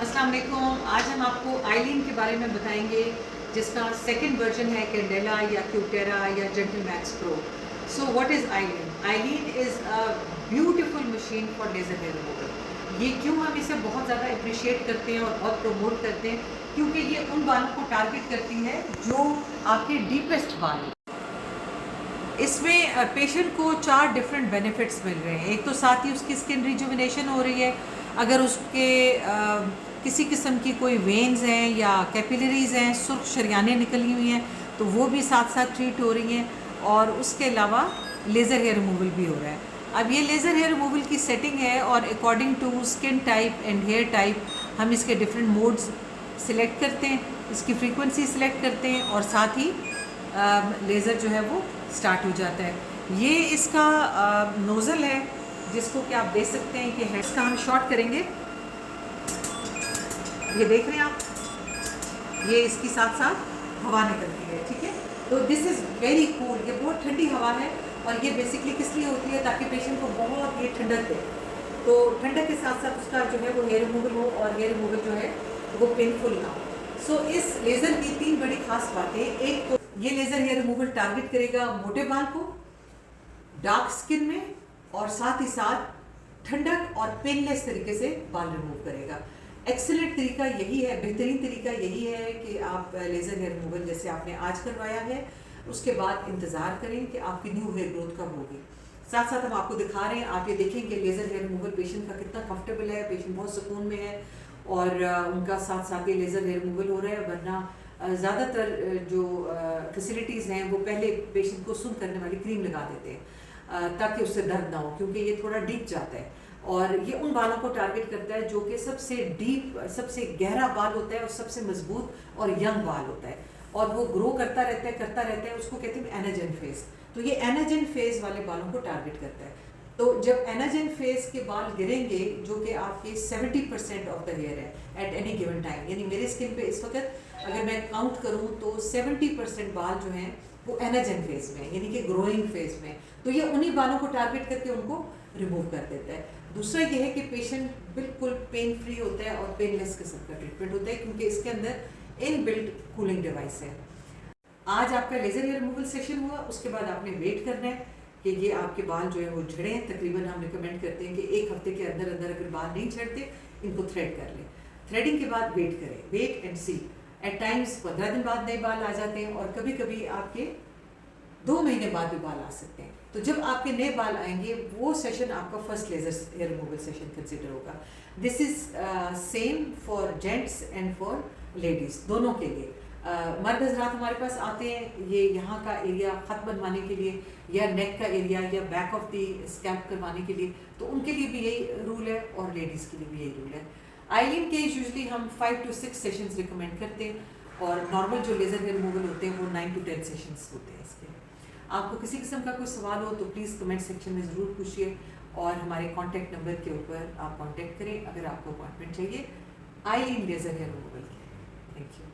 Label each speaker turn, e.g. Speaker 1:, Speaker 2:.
Speaker 1: अस्सलाम वालेकुम। आज हम आपको आईलीन के बारे में बताएंगे जिसका सेकंड वर्जन है कैंडेला या क्यूटेरा या Gentle Max Pro. So what is Eileen? Eileen is a beautiful machine for laser hair removal. ये क्यों हम इसे बहुत ज़्यादा अप्रिशिएट करते हैं और बहुत प्रमोट करते हैं? क्योंकि ये उन बालों को टारगेट करती है जो आपके डीपेस्ट बाल हैं। इसमें पेशेंट को 4 डिफरेंट बेनिफिट्स मिल रहे हैं। एक तो साथ ही उसकी स्किन रिजुविनेशन हो रही है। अगर उसके किसी किस्म की कोई वेन्स हैं या कैपिलरीज हैं, सुर्ख शरियानें निकली हुई हैं, तो वो भी साथ साथ ट्रीट हो रही हैं। और उसके अलावा लेज़र हेयर रिमूवल भी हो रहा है। अब ये लेज़र हेयर रिमूवल की सेटिंग है और according to skin type and hair type हम इसके डिफरेंट मोड्स सिलेक्ट करते हैं, इसकी फ्रीक्वेंसी सिलेक्ट करते हैं और साथ ही लेज़र जो है वो स्टार्ट हो जाता है। ये इसका नोज़ल है जिसको कि आप देख सकते हैं कि हेड्स का हम शॉट करेंगे। ये देख रहे हैं आप, ये इसकी साथ साथ हवा निकलती है, ठीक है। तो दिस इज़ वेरी कूल। ये बहुत ठंडी हवा है और ये बेसिकली किस लिए होती है? ताकि पेशेंट को बहुत ये ठंडक दे। तो ठंडक के साथ साथ उसका जो है वो हेयर रिमूवल हो और हेयर रिमूवल जो है वो पेनफुल ना हो। सो इस लेज़र की 3 बड़ी खास बातें। एक तो ये लेज़र हेयर रिमूवल टारगेट करेगा मोटे बाल को, डार्क स्किन में, और साथ ही साथ ठंडक और पेनलेस तरीके से बाल रिमूव करेगा। एक्सीलेंट तरीका यही है, बेहतरीन तरीका यही है कि आप लेज़र हेयर रिमूवल जैसे आपने आज करवाया है उसके बाद इंतज़ार करें कि आपकी न्यू हेयर ग्रोथ कब होगी। साथ साथ हम आपको दिखा रहे हैं, आप ये देखें कि लेज़र हेयर रिमूवल पेशेंट का कितना कंफर्टेबल है, पेशेंट बहुत सुकून में है और उनका साथ साथ ये लेज़र हेयर रिमूवल हो रहा है। वरना ज़्यादातर जो फैसिलिटीज़ हैं वो पहले पेशेंट को सुन करने वाली क्रीम लगा देते हैं ताकि उससे दर्द ना हो, क्योंकि ये थोड़ा डीप जाता है और ये उन बालों को टारगेट करता है जो कि सबसे डीप, सबसे गहरा बाल होता है और सबसे मजबूत और यंग बाल होता है और वो ग्रो करता रहता है। उसको कहते हैं एनाजेन फेज। तो ये एनाजेन फेज वाले बालों को टारगेट करता है। तो जब एनाजेन फेज के बाल गिरेंगे जो कि आपके 70% ऑफ द हेयर है एट एनी गिवन टाइम, यानी मेरे स्किन पे इस वक्त अगर मैं काउंट करूं तो 70% बाल जो हैं वो एनाजेन फेज में, यानी कि ग्रोइंग फेज में। तो ये उन्हीं बालों को टारगेट करके उनको रिमूव कर देता है। दूसरा ये है कि पेशेंट बिल्कुल पेन फ्री होता है और पेनलेस किस्म का ट्रीटमेंट होता है क्योंकि इसके अंदर इनबिल्ट कूलिंग डिवाइस है। आज आपका लेज़र हेयर रिमूवल सेशन हुआ, उसके बाद आपने वेट करना है कि ये आपके बाल जो है वो झड़े। तकरीबन हम रिकमेंड करते हैं कि 1 हफ्ते के अंदर अंदर अगर बाल नहीं झड़ते इनको थ्रेड कर लें। थ्रेडिंग के बाद वेट करें, wait and see. Eight times 15 दिन बाद नए बाल आ जाते हैं और कभी कभी आपके 2 महीने बाद भी बाल आ सकते हैं। तो जब आपके नए बाल आएंगे वो सेशन आपका first laser hair removal session consider होगा। This is same for gents and for ladies, दोनों के लिए। मर्द हजरात हमारे पास आते हैं ये यहाँ का एरिया ख़त बनवाने के लिए या नेक का एरिया या बैक ऑफ दी स्कैल्प करवाने के लिए, तो उनके लिए भी यही रूल है और लेडीज़ के लिए भी यही रूल है। आईलीन के यूजली हम 5 to 6 सेशंस रिकमेंड करते हैं और नॉर्मल जो लेज़र हेयर रिमूवल होते हैं वो 9 to 10 सेशंस होते हैं इसके। आपको किसी किस्म का कोई सवाल हो तो प्लीज़ कमेंट सेक्शन में ज़रूर पूछिए और हमारे कॉन्टैक्ट नंबर के ऊपर आप कॉन्टैक्ट करें अगर आपको अपॉइंटमेंट चाहिए आईलीन लेज़र हेयर रिमूवल के। Thank you.